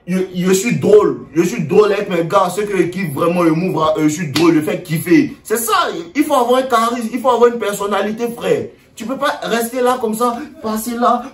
je suis drôle avec mes gars, ceux qui vraiment émouvent, je suis drôle, le fait kiffer. C'est ça, il faut avoir un charisme, il faut avoir une personnalité, frère. Tu peux pas rester là comme ça, passer là,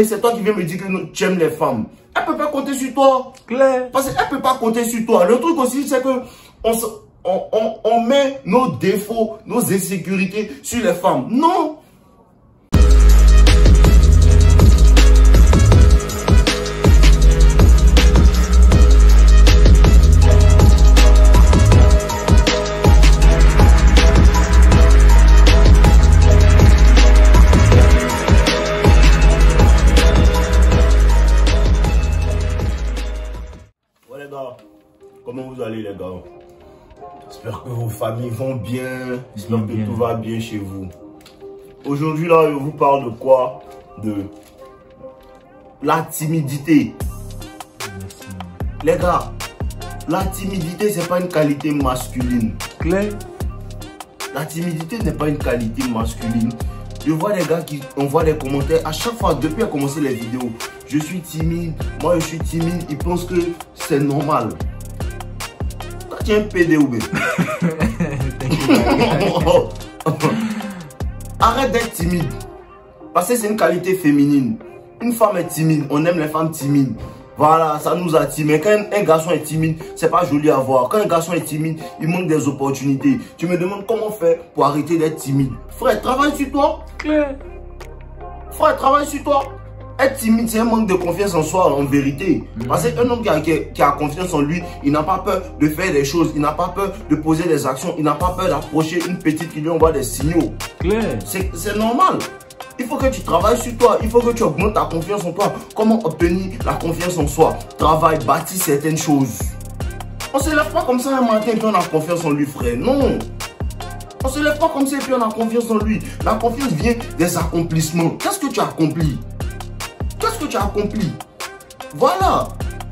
c'est toi qui viens me dire que tu aimes les femmes. Elle peut pas compter sur toi. Claire. Parce qu'elle peut pas compter sur toi. Le truc aussi, c'est que on met nos défauts, nos insécurités sur les femmes. Non. Comment vous allez les gars? J'espère que vos familles vont bien. J'espère que tout va bien chez vous. Aujourd'hui là, je vous parle de quoi? De la timidité. Merci. Les gars, la timidité c'est pas une qualité masculine. Claire. La timidité n'est pas une qualité masculine. Je vois des gars qui envoient des commentaires à chaque fois depuis à commencer les vidéos. Je suis timide, moi je suis timide, ils pensent que c'est normal. Tu es un PDOB. Arrête d'être timide. Parce que c'est une qualité féminine. Une femme est timide. On aime les femmes timides. Voilà, ça nous attire. Mais quand un garçon est timide, c'est pas joli à voir. Quand un garçon est timide, il manque des opportunités. Tu me demandes comment faire pour arrêter d'être timide. Frère, travaille sur toi. Claire. Frère, travaille sur toi. Être timide, c'est un manque de confiance en soi, en vérité. Parce qu'un homme qui a confiance en lui, il n'a pas peur de faire des choses, il n'a pas peur de poser des actions, il n'a pas peur d'approcher une petite qui lui envoie des signaux. Claire. C'est normal. Il faut que tu travailles sur toi, il faut que tu augmentes ta confiance en toi. Comment obtenir la confiance en soi? Travaille, bâtis certaines choses. On ne se lève pas comme ça un matin et puis on a confiance en lui, frère. Non. On ne se lève pas comme ça et puis on a confiance en lui. La confiance vient des accomplissements. Qu'est-ce que tu as accompli? Qu'est-ce que tu as accompli? Voilà.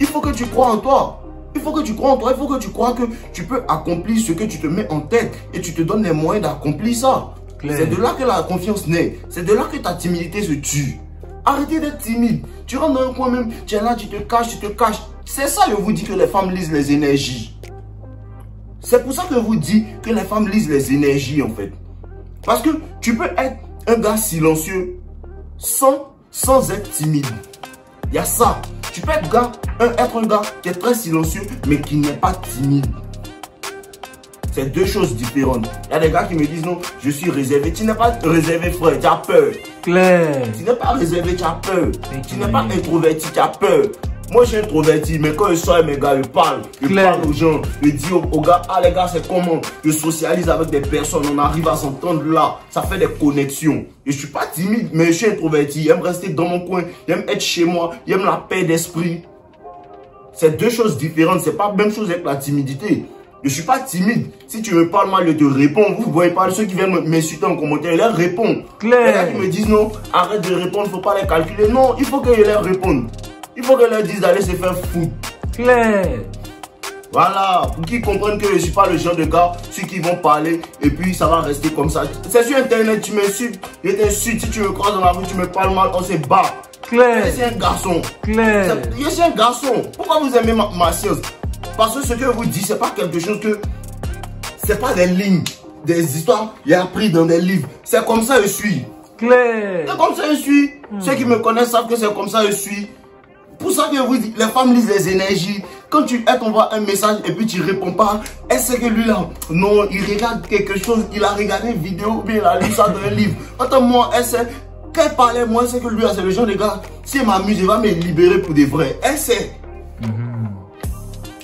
Il faut que tu crois en toi. Il faut que tu crois en toi. Il faut que tu crois que tu peux accomplir ce que tu te mets en tête. Et tu te donnes les moyens d'accomplir ça. C'est de là que la confiance naît. C'est de là que ta timidité se tue. Arrêtez d'être timide. Tu rentres dans un coin même. Tu es là, tu te caches, tu te caches. C'est ça, je vous dis que les femmes lisent les énergies. C'est pour ça que je vous dis que les femmes lisent les énergies en fait. Parce que tu peux être un gars silencieux sans être timide. Il y a ça. Tu peux être un gars qui est très silencieux mais qui n'est pas timide. C'est deux choses différentes. Il y a des gars qui me disent non, je suis réservé. Tu n'es pas réservé, frère, tu as peur. Claire. Tu n'es pas réservé, tu as peur. Tu n'es pas introverti, tu as peur. Moi je suis introverti, mais quand je sors avec mes gars, je parle aux gens, je dis aux gars, ah les gars c'est comment? Je socialise avec des personnes, on arrive à s'entendre là, ça fait des connexions. Je suis pas timide, mais je suis introverti, j'aime rester dans mon coin, j'aime être chez moi, j'aime la paix d'esprit. C'est deux choses différentes, c'est pas la même chose avec la timidité. Je suis pas timide. Si tu me parles mal, je te réponds. Vous voyez pas ceux qui viennent m'insulter en commentaire, ils leur répondent. Claire. Les gars qui me disent non, arrête de répondre, faut pas les calculer. Non, il faut que je leur réponde. Il faut que je leur dise d'aller se faire foutre. Claire. Voilà, pour qu'ils comprennent que je ne suis pas le genre de gars, ceux qui vont parler et puis ça va rester comme ça. C'est sur internet, tu m'insultes, je t'insulte, si tu me croises dans la rue, tu me parles mal, on se bat. Claire. Je suis un garçon. Claire. Je suis un garçon. Pourquoi vous aimez ma science? Parce que ce que je vous dis, c'est pas quelque chose que... C'est pas des lignes, des histoires, il y a appris dans des livres. C'est comme ça je suis. Claire. C'est comme ça je suis. Ceux qui me connaissent savent que c'est comme ça je suis. Pour ça que je vous dis, les femmes lisent les énergies. Quand elle t'envoie un message et puis tu réponds pas, elle sait que lui là, non, il regarde quelque chose, il a regardé une vidéo, mais il a lu ça dans un livre. Attends-moi, elle sait, quand elle parlait, moi, elle sait que lui là, c'est le genre de gars, si elle m'amuse, il va me libérer pour des vrais. Elle sait.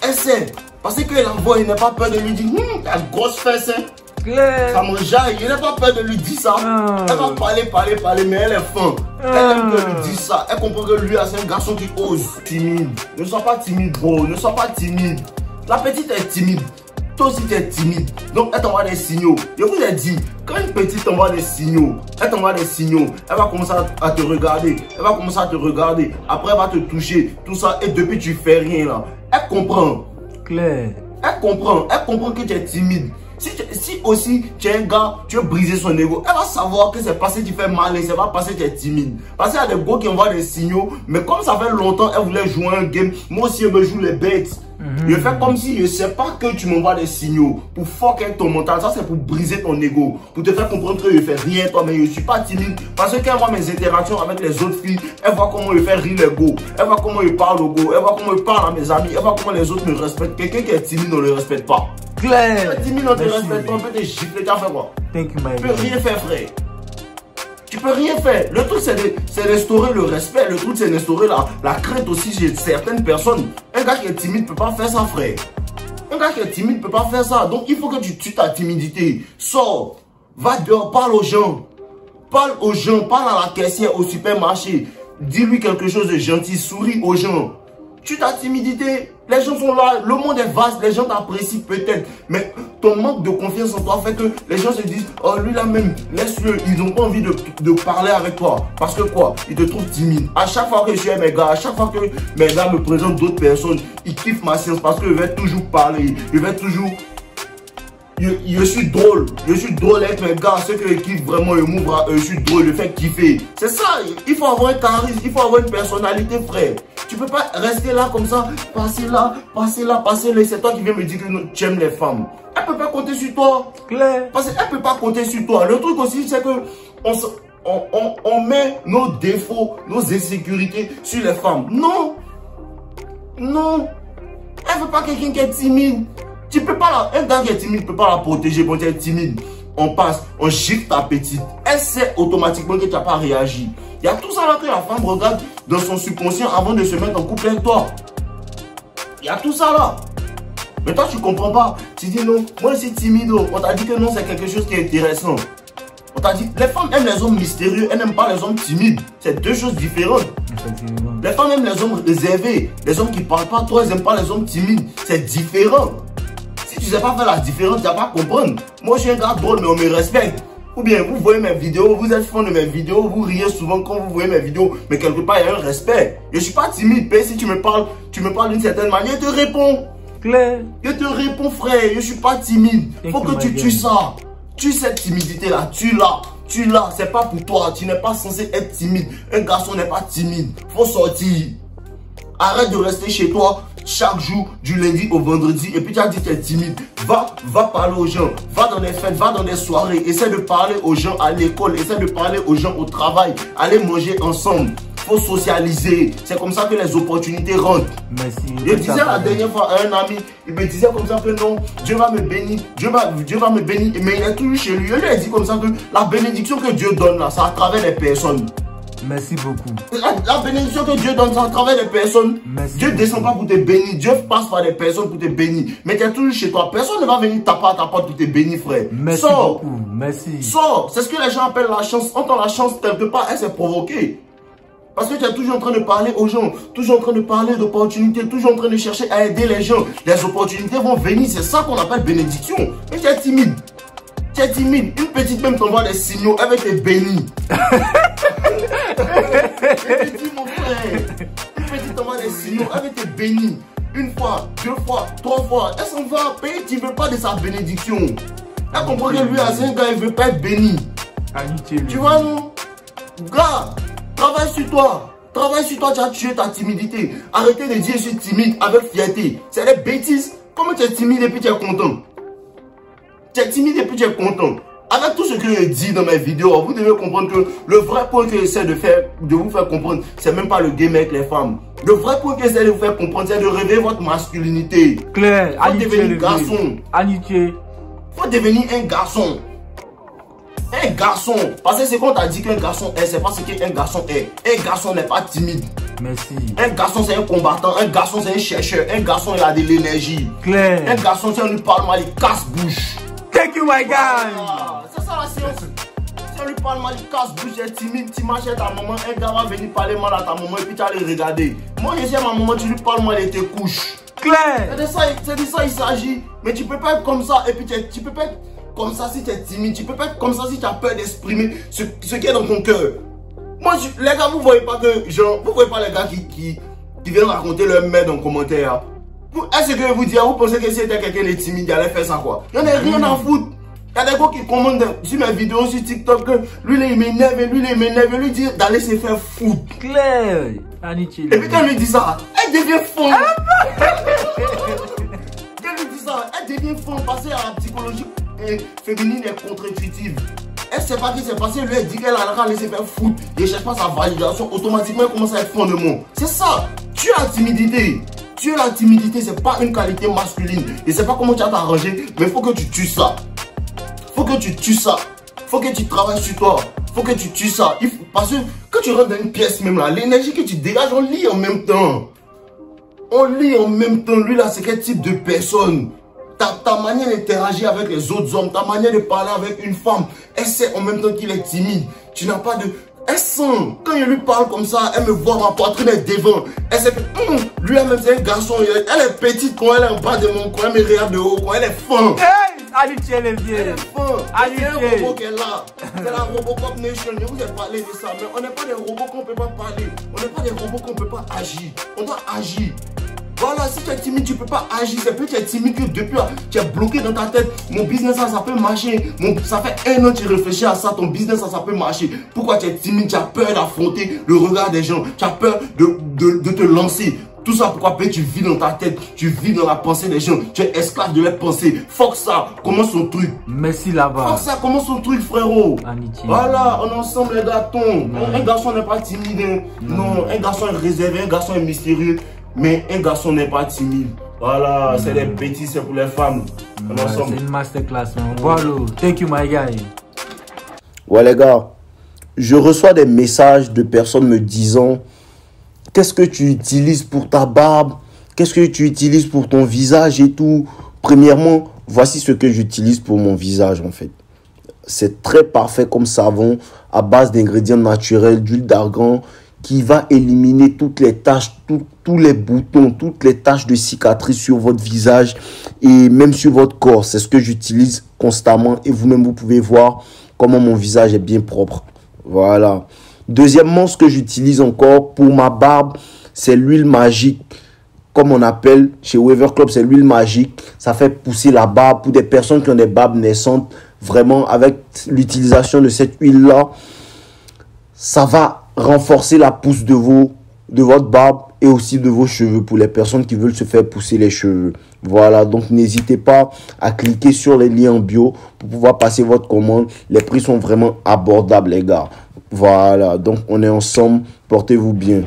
Elle sait. Parce qu'elle envoie, il n'a pas peur de lui dire, t'as une grosse fesse, hein. Claire. Ça me jaille, il n'a pas peur de lui dire ça. Elle va parler, mais elle est fin. Elle aime que lui dire ça. Elle comprend que lui, c'est un garçon qui ose. Timide. Ne sois pas timide, bro. Ne sois pas timide. La petite est timide. Toi aussi, tu es timide. Donc, elle t'envoie des signaux. Je vous ai dit, quand une petite t'envoie des signaux, elle t'envoie des signaux, elle va commencer à te regarder. Elle va commencer à te regarder. Après, elle va te toucher. Tout ça. Et depuis, tu fais rien là. Elle comprend. Claire. Elle comprend que tu es timide. Si aussi tu es un gars, tu veux briser son ego, elle va savoir que c'est parce que tu fais mal et c'est pas parce que tu es timide. Parce qu'il y a des gars qui envoient des signaux, mais comme ça fait longtemps, elle voulait jouer un game. Moi aussi, elle me joue les bêtes. Je fais comme si je sais pas que tu m'envoies des signaux pour fuck avec ton mental. Ça, c'est pour briser ton ego, pour te faire comprendre que je fais rien, toi, mais je suis pas timide. Parce que quand elle voit mes interactions avec les autres filles, elle voit comment je fais rire les go, elle voit comment je parle au go, elle voit comment je parle à mes amis, elle voit comment les autres me respectent. Quelqu'un qui est timide, on le respecte pas. Claire. Tu es timide, on te respecte pas, on peut te gifler, tu as fait quoi? Thank you, my Tu peux rien faire, frère. Tu peux rien faire. Le truc, c'est d'instaurer le respect. Le truc, c'est d'instaurer la crainte aussi chez certaines personnes. Un gars qui est timide ne peut pas faire ça, frère. Un gars qui est timide ne peut pas faire ça. Donc, il faut que tu tues ta timidité. Sors. Va dehors. Parle aux gens. Parle aux gens. Parle à la caissière au supermarché. Dis-lui quelque chose de gentil. Souris aux gens. Tue ta timidité. Les gens sont là. Le monde est vaste. Les gens t'apprécient peut-être. Mais ton manque de confiance en toi fait que les gens se disent, oh, lui là même, laisse-le. Ils n'ont pas envie de parler avec toi. Parce que quoi? Ils te trouvent timide. À chaque fois que je suis avec mes gars, à chaque fois que mes gars me présentent d'autres personnes, ils kiffent ma séance parce que je vais toujours parler. Je vais toujours... Je suis drôle. Je suis drôle avec mes gars. Ceux qui kiffent vraiment, je suis drôle. Je fais kiffer. C'est ça. Il faut avoir un charisme. Il faut avoir une personnalité, frère. Tu peux pas rester là comme ça. Passer là, passer là, passer là. C'est toi qui viens me dire que tu aimes les femmes. Elle peut pas compter sur toi. Claire. Parce qu'elle peut pas compter sur toi. Le truc aussi, c'est que on met nos défauts, nos insécurités sur les femmes. Non. Non. Elle veut pas quelqu'un qui est timide. Tu peux pas un gars qui est timide ne peut pas la protéger. Quand tu es timide, on passe, on gifle ta petite. Elle sait automatiquement que tu n'as pas réagi. Il y a tout ça là que la femme regarde dans son subconscient avant de se mettre en couple avec toi. Il y a tout ça là. Mais toi, tu comprends pas. Tu dis non, moi je suis timide. On t'a dit que non, c'est quelque chose qui est intéressant. On t'a dit, les femmes aiment les hommes mystérieux, elles n'aiment pas les hommes timides. C'est deux choses différentes. Les femmes aiment les hommes réservés. Les hommes qui parlent pas, toi, ils n'aiment pas les hommes timides. C'est différent. Si tu sais pas faire la différence, tu vas pas comprendre. Moi, je suis un gars drôle, mais on me respecte. Ou bien, vous voyez mes vidéos, vous êtes fan de mes vidéos, vous riez souvent quand vous voyez mes vidéos, mais quelque part, il y a un respect. Je suis pas timide, mais si tu me parles d'une certaine manière, je te réponds. Claire. Je te réponds, frère, je suis pas timide. Faut que tu tues ça. Tue cette timidité-là, tue-la. Tue-la, c'est pas pour toi. Tu n'es pas censé être timide. Un garçon n'est pas timide. Faut sortir. Arrête de rester chez toi chaque jour, du lundi au vendredi, et puis tu as dit que tu es timide. Va parler aux gens, va dans des fêtes, va dans des soirées, essaie de parler aux gens à l'école, essaie de parler aux gens au travail, allez manger ensemble. Faut socialiser, c'est comme ça que les opportunités rentrent. Merci. Je disais la dernière fois à un ami, il me disait comme ça que non, Dieu va me bénir, Dieu va me bénir, mais il est toujours chez lui. Je lui ai dit comme ça que la bénédiction que Dieu donne là, c'est à travers les personnes. Merci beaucoup. La bénédiction que Dieu donne, c'est à travers les personnes. Merci. Dieu ne descend pas pour te bénir. Dieu passe par des personnes pour te bénir. Mais tu es toujours chez toi. Personne ne va venir taper à ta porte pour te bénir, frère. Merci Sors. beaucoup. Merci. Sors. C'est ce que les gens appellent la chance. Quand on a la chance, quelque part, elle s'est provoquée. Parce que tu es toujours en train de parler aux gens. Toujours en train de parler d'opportunités. Toujours en train de chercher à aider les gens. Les opportunités vont venir. C'est ça qu'on appelle bénédiction. Mais tu es timide. Tu es timide. Une petite même t'envoie des signaux. Elle va te bénir. Je te dis, mon frère, une petite t'envoie des signaux, elle va te bénir. Une fois, deux fois, trois fois, elle s'en va payer, tu ne veux pas de sa bénédiction. Elle comprend que lui, c'est un gars, il ne veut pas être béni. Tu vois, non? Gars, travaille sur toi. Travaille sur toi, tu as tué ta timidité. Arrêtez de dire je suis timide avec fierté. C'est des bêtises. Comment tu es timide et puis tu es content? Tu es timide et puis tu es content. Avec tout ce que je dis dans mes vidéos, vous devez comprendre que le vrai point que j'essaie de vous faire comprendre, c'est même pas le game avec les femmes. Le vrai point que j'essaie de vous faire comprendre, c'est de réveiller votre masculinité. Claire, faut devenir garçon. Amitié. Faut devenir un garçon. Un garçon. Parce que c'est quand on t'a dit qu'un garçon est, c'est pas ce qu'un garçon est. Un garçon n'est pas timide. Merci. Un garçon, c'est un combattant. Un garçon, c'est un chercheur. Un garçon, il a de l'énergie. Claire. Un garçon, si on lui parle mal, il casse bouche. Thank you, my guy. C'est ça la science. Si on lui parle mal, il casse bouche, il est timide. Tu marches avec ta maman, un gars va venir parler mal à ta maman et puis tu vas les regarder. Moi, je sais à ma maman, tu lui parles mal et te couches. Claire. C'est de ça il s'agit. Mais tu peux pas être comme ça et puis tu peux pas être comme ça si tu es timide. Tu peux pas être comme ça si tu as peur d'exprimer ce qui est dans ton cœur. Moi, les gars, vous voyez pas que, genre, vous voyez pas les gars qui viennent raconter leur merde en commentaire. Est-ce que vous dire, vous pensez que si c'était quelqu'un de timide, il allait faire ça quoi? Il n'y en a rien à foutre. Il y a des gars qui commandent sur mes vidéos sur TikTok que lui il m'énerve, il lui dit d'aller se faire foutre. Claire. Et puis quand lui dit ça, elle devient folle. Quand lui dit ça, elle devient folle parce que la psychologie féminine est contre-intuitive. Elle ne sait pas ce qui s'est passé, lui elle dit qu'elle a laissé faire foutre. Et elle ne cherche pas sa validation, automatiquement elle commence à être fondement. C'est ça, tu as la timidité. Tu as la timidité, c'est pas une qualité masculine. Je ne sais pas comment tu vas t'arranger, mais il faut que tu tues ça. Faut que tu tues ça. Faut que tu travailles sur toi. Faut que tu tues ça. Parce que quand tu rentres dans une pièce même là, l'énergie que tu dégages, on lit en même temps. On lit en même temps. Lui là, c'est quel type de personne? Ta manière d'interagir avec les autres hommes, ta manière de parler avec une femme, elle sait en même temps qu'il est timide. Tu n'as pas de... Elle sent, quand je lui parle comme ça, elle me voit, ma poitrine est devant. Elle sait que, lui-même c'est un garçon, elle est petite quand elle est en bas de mon coin, elle me regarde de haut, quand elle est fin. Hey, Alitié les vieux. Elle est fin. C'est un robot qu'elle a. C'est la Robocop Nation. Je vous ai parlé de ça, mais on n'est pas des robots qu'on ne peut pas parler. On n'est pas des robots qu'on ne peut pas agir. On doit agir. Voilà, si tu es timide, tu ne peux pas agir. C'est plus tu es timide que depuis, tu es bloqué dans ta tête. Mon business, ça peut marcher. Ça fait 1 an que tu réfléchis à ça. Ton business, ça peut marcher. Pourquoi tu es timide? Tu as peur d'affronter le regard des gens. Tu as peur de te lancer. Tout ça, pourquoi tu vis dans ta tête, tu vis dans la pensée des gens, tu es esclave de leurs pensées. Fuck ça, commence son truc. Merci là-bas. Fuck ça, commence son truc, frérot. Amitié. Voilà, on est ensemble les gâtons. Un garçon n'est pas timide. Hein. Non, un garçon est réservé, un garçon est mystérieux. Mais un garçon n'est pas timide. Voilà, c'est des bêtises, c'est pour les femmes. On est ensemble. C'est une masterclass. Voilà, thank you my guy. Ouais les gars, je reçois des messages de personnes me disant: qu'est-ce que tu utilises pour ta barbe? Qu'est-ce que tu utilises pour ton visage et tout? Premièrement, voici ce que j'utilise pour mon visage en fait. C'est très parfait comme savon à base d'ingrédients naturels, d'huile d'argan, qui va éliminer toutes les taches, tous les boutons, toutes les taches de cicatrices sur votre visage et même sur votre corps. C'est ce que j'utilise constamment et vous-même vous pouvez voir comment mon visage est bien propre. Voilà. Deuxièmement, ce que j'utilise encore pour ma barbe, c'est l'huile magique. Comme on appelle chez Weaver Club, c'est l'huile magique. Ça fait pousser la barbe pour des personnes qui ont des barbes naissantes. Vraiment, avec l'utilisation de cette huile-là, ça va renforcer la pousse de votre barbe et aussi de vos cheveux pour les personnes qui veulent se faire pousser les cheveux. Voilà, donc n'hésitez pas à cliquer sur les liens en bio pour pouvoir passer votre commande. Les prix sont vraiment abordables les gars. Voilà, donc on est ensemble, portez-vous bien.